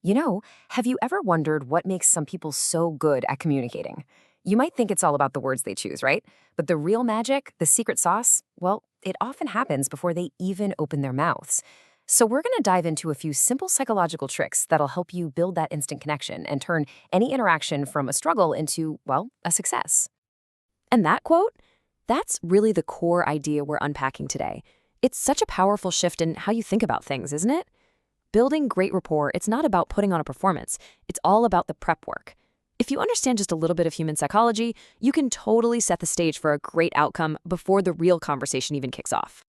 You know, have you ever wondered what makes some people so good at communicating? You might think it's all about the words they choose, right? But the real magic, the secret sauce, well, it often happens before they even open their mouths. So we're going to dive into a few simple psychological tricks that'll help you build that instant connection and turn any interaction from a struggle into, well, a success. And that quote, that's really the core idea we're unpacking today. It's such a powerful shift in how you think about things, isn't it? Building great rapport, it's not about putting on a performance. It's all about the prep work. If you understand just a little bit of human psychology, you can totally set the stage for a great outcome before the real conversation even kicks off.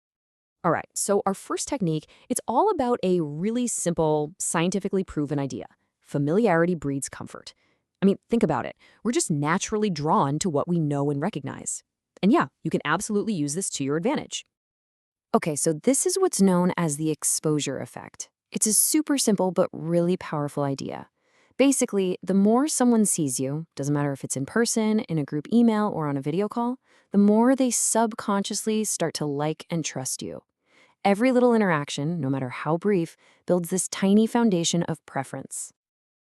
All right, so our first technique, it's all about a really simple, scientifically proven idea. Familiarity breeds comfort. I mean, think about it. We're just naturally drawn to what we know and recognize. And yeah, you can absolutely use this to your advantage. Okay, so this is what's known as the exposure effect. It's a super simple but really powerful idea. Basically, the more someone sees you, doesn't matter if it's in person, in a group email, or on a video call, the more they subconsciously start to like and trust you. Every little interaction, no matter how brief, builds this tiny foundation of preference.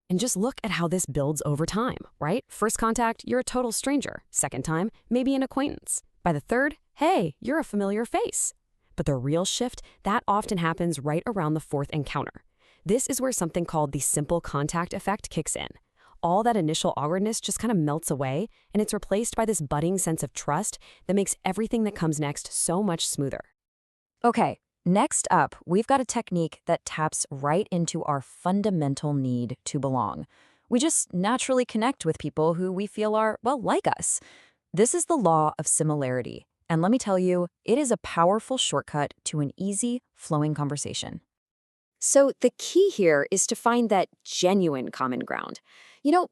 And just look at how this builds over time, right? First contact, you're a total stranger. Second time, maybe an acquaintance. By the third, hey, you're a familiar face. But the real shift, that often happens right around the fourth encounter. This is where something called the simple contact effect kicks in. All that initial awkwardness just kind of melts away, and it's replaced by this budding sense of trust that makes everything that comes next so much smoother. Okay, next up, we've got a technique that taps right into our fundamental need to belong. We just naturally connect with people who we feel are, well, like us. This is the law of similarity. And let me tell you, it is a powerful shortcut to an easy, flowing conversation. So the key here is to find that genuine common ground.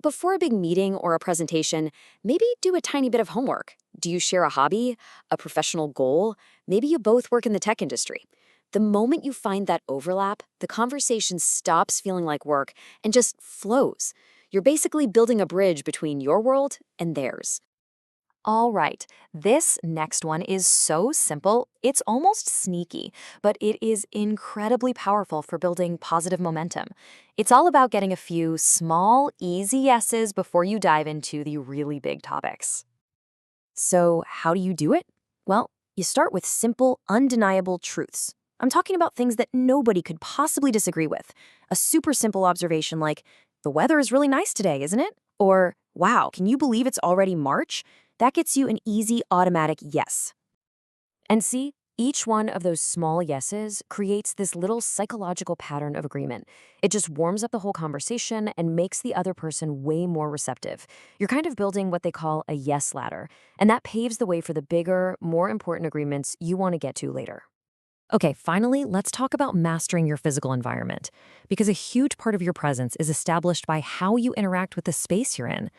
Before a big meeting or a presentation, maybe do a tiny bit of homework. Do you share a hobby, a professional goal? Maybe you both work in the tech industry. The moment you find that overlap, the conversation stops feeling like work and just flows. You're basically building a bridge between your world and theirs. All right, this next one is so simple, it's almost sneaky, but it is incredibly powerful for building positive momentum. It's all about getting a few small, easy yeses before you dive into the really big topics. So, how do you do it? Well, you start with simple, undeniable truths. I'm talking about things that nobody could possibly disagree with. A super simple observation like, the weather is really nice today, isn't it? Or, wow, can you believe it's already March? That gets you an easy, automatic yes. And see, each one of those small yeses creates this little psychological pattern of agreement. It just warms up the whole conversation and makes the other person way more receptive. You're kind of building what they call a yes ladder, and that paves the way for the bigger, more important agreements you want to get to later. Okay, finally, let's talk about mastering your physical environment, because a huge part of your presence is established by how you interact with the space you're in.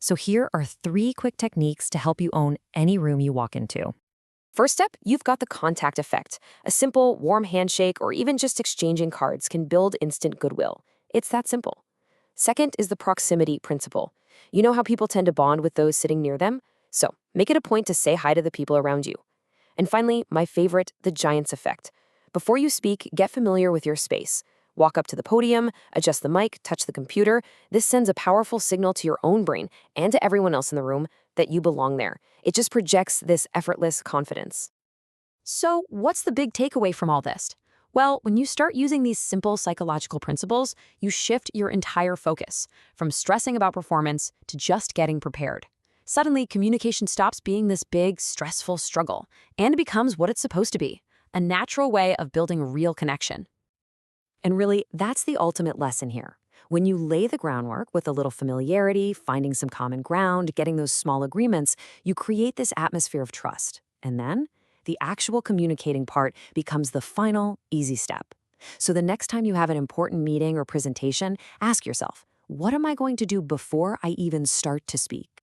So here are 3 quick techniques to help you own any room you walk into. First step, you've got the contact effect. A simple, warm handshake or even just exchanging cards can build instant goodwill. It's that simple. Second is the proximity principle. You know how people tend to bond with those sitting near them? So make it a point to say hi to the people around you. And finally, my favorite, the giant's effect. Before you speak, get familiar with your space. Walk up to the podium, adjust the mic, touch the computer. This sends a powerful signal to your own brain and to everyone else in the room that you belong there. It just projects this effortless confidence. So, what's the big takeaway from all this? Well, when you start using these simple psychological principles, you shift your entire focus from stressing about performance to just getting prepared. Suddenly, communication stops being this big, stressful struggle and becomes what it's supposed to be, a natural way of building real connection. And really, that's the ultimate lesson here. When you lay the groundwork with a little familiarity, finding some common ground, getting those small agreements, you create this atmosphere of trust. And then, the actual communicating part becomes the final, easy step. So the next time you have an important meeting or presentation, ask yourself, what am I going to do before I even start to speak?